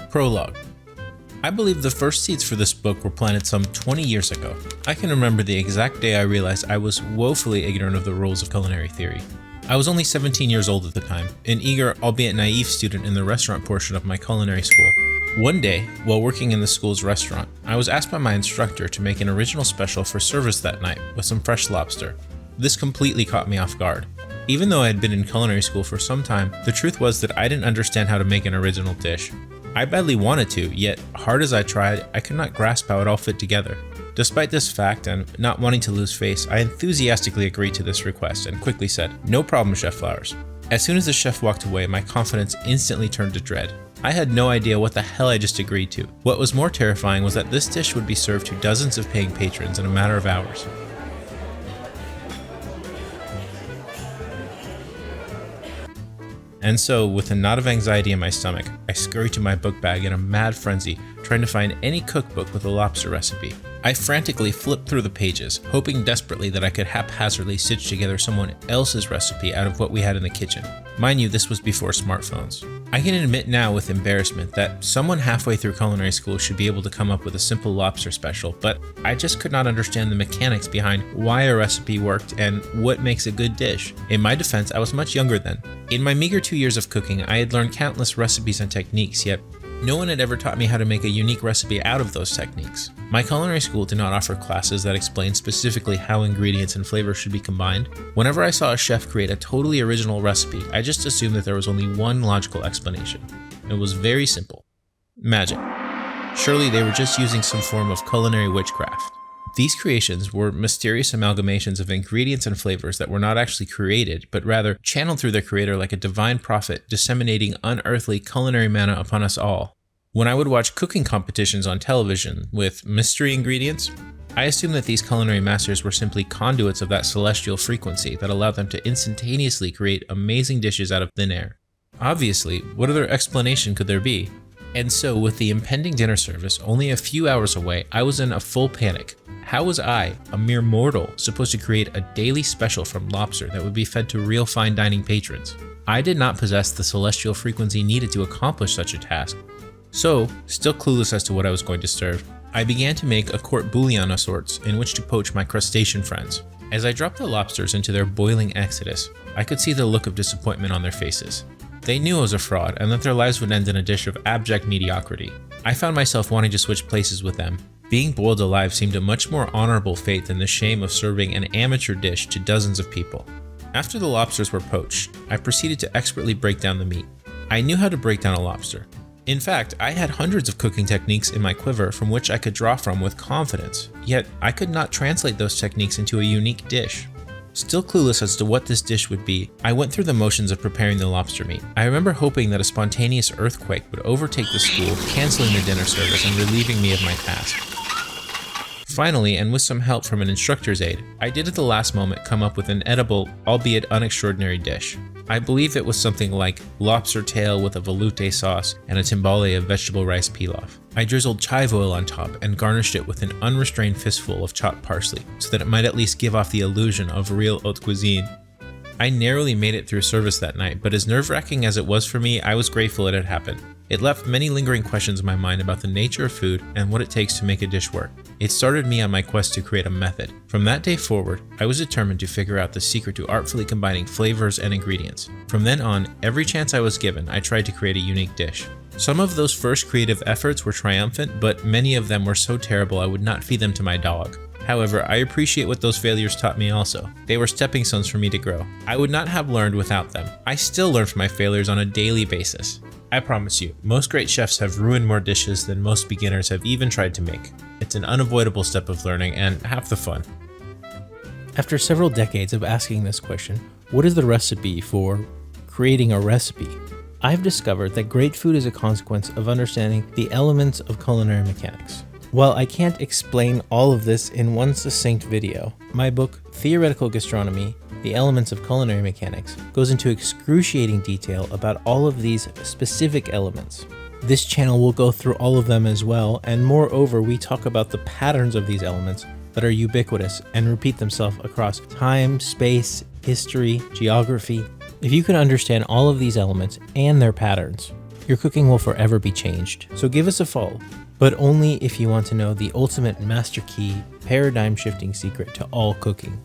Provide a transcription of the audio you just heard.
Prologue. I believe the first seeds for this book were planted some 20 years ago. I can remember the exact day I realized I was woefully ignorant of the rules of culinary theory. I was only 17 years old at the time, an eager, albeit naive student in the restaurant portion of my culinary school. One day, while working in the school's restaurant, I was asked by my instructor to make an original special for service that night with some fresh lobster. This completely caught me off guard. Even though I had been in culinary school for some time, the truth was that I didn't understand how to make an original dish. I badly wanted to, yet hard as I tried, I could not grasp how it all fit together. Despite this fact and not wanting to lose face, I enthusiastically agreed to this request and quickly said, "No problem, Chef Flowers." As soon as the chef walked away, my confidence instantly turned to dread. I had no idea what the hell I just agreed to. What was more terrifying was that this dish would be served to dozens of paying patrons in a matter of hours. And so, with a knot of anxiety in my stomach, I scurried to my book bag in a mad frenzy, trying to find any cookbook with a lobster recipe. I frantically flipped through the pages, hoping desperately that I could haphazardly stitch together someone else's recipe out of what we had in the kitchen. Mind you, this was before smartphones. I can admit now with embarrassment that someone halfway through culinary school should be able to come up with a simple lobster special, but I just could not understand the mechanics behind why a recipe worked and what makes a good dish. In my defense, I was much younger then. In my meager 2 years of cooking, I had learned countless recipes and techniques, yet no one had ever taught me how to make a unique recipe out of those techniques. My culinary school did not offer classes that explained specifically how ingredients and flavors should be combined. Whenever I saw a chef create a totally original recipe, I just assumed that there was only one logical explanation. It was very simple. Magic. Surely they were just using some form of culinary witchcraft. These creations were mysterious amalgamations of ingredients and flavors that were not actually created, but rather channeled through their creator like a divine prophet, disseminating unearthly culinary manna upon us all. When I would watch cooking competitions on television with mystery ingredients, I assumed that these culinary masters were simply conduits of that celestial frequency that allowed them to instantaneously create amazing dishes out of thin air. Obviously, what other explanation could there be? And so, with the impending dinner service only a few hours away, I was in a full panic. How was I, a mere mortal, supposed to create a daily special from lobster that would be fed to real fine dining patrons? I did not possess the celestial frequency needed to accomplish such a task. So, still clueless as to what I was going to serve, I began to make a court bouillon of sorts in which to poach my crustacean friends. As I dropped the lobsters into their boiling exodus, I could see the look of disappointment on their faces. They knew I was a fraud and that their lives would end in a dish of abject mediocrity. I found myself wanting to switch places with them. Being boiled alive seemed a much more honorable fate than the shame of serving an amateur dish to dozens of people. After the lobsters were poached, I proceeded to expertly break down the meat. I knew how to break down a lobster. In fact, I had hundreds of cooking techniques in my quiver from which I could draw from with confidence, yet I could not translate those techniques into a unique dish. Still clueless as to what this dish would be, I went through the motions of preparing the lobster meat. I remember hoping that a spontaneous earthquake would overtake the school, canceling the dinner service and relieving me of my task. Finally, and with some help from an instructor's aide, I did at the last moment come up with an edible, albeit unextraordinary dish. I believe it was something like lobster tail with a veloute sauce and a timbale of vegetable rice pilaf. I drizzled chive oil on top and garnished it with an unrestrained fistful of chopped parsley, so that it might at least give off the illusion of real haute cuisine. I narrowly made it through service that night, but as nerve-wracking as it was for me, I was grateful it had happened. It left many lingering questions in my mind about the nature of food and what it takes to make a dish work. It started me on my quest to create a method. From that day forward, I was determined to figure out the secret to artfully combining flavors and ingredients. From then on, every chance I was given, I tried to create a unique dish. Some of those first creative efforts were triumphant, but many of them were so terrible I would not feed them to my dog. However, I appreciate what those failures taught me also. They were stepping stones for me to grow. I would not have learned without them. I still learn from my failures on a daily basis. I promise you, most great chefs have ruined more dishes than most beginners have even tried to make. It's an unavoidable step of learning and half the fun. After several decades of asking this question, what is the recipe for creating a recipe? I've discovered that great food is a consequence of understanding the elements of culinary mechanics. While I can't explain all of this in one succinct video, my book, Theoretical Gastronomy, The Elements of Culinary Mechanics, goes into excruciating detail about all of these specific elements. This channel will go through all of them as well, and moreover, we talk about the patterns of these elements that are ubiquitous and repeat themselves across time, space, history, geography. If you can understand all of these elements and their patterns, your cooking will forever be changed. So give us a follow, but only if you want to know the ultimate master key, paradigm shifting secret to all cooking.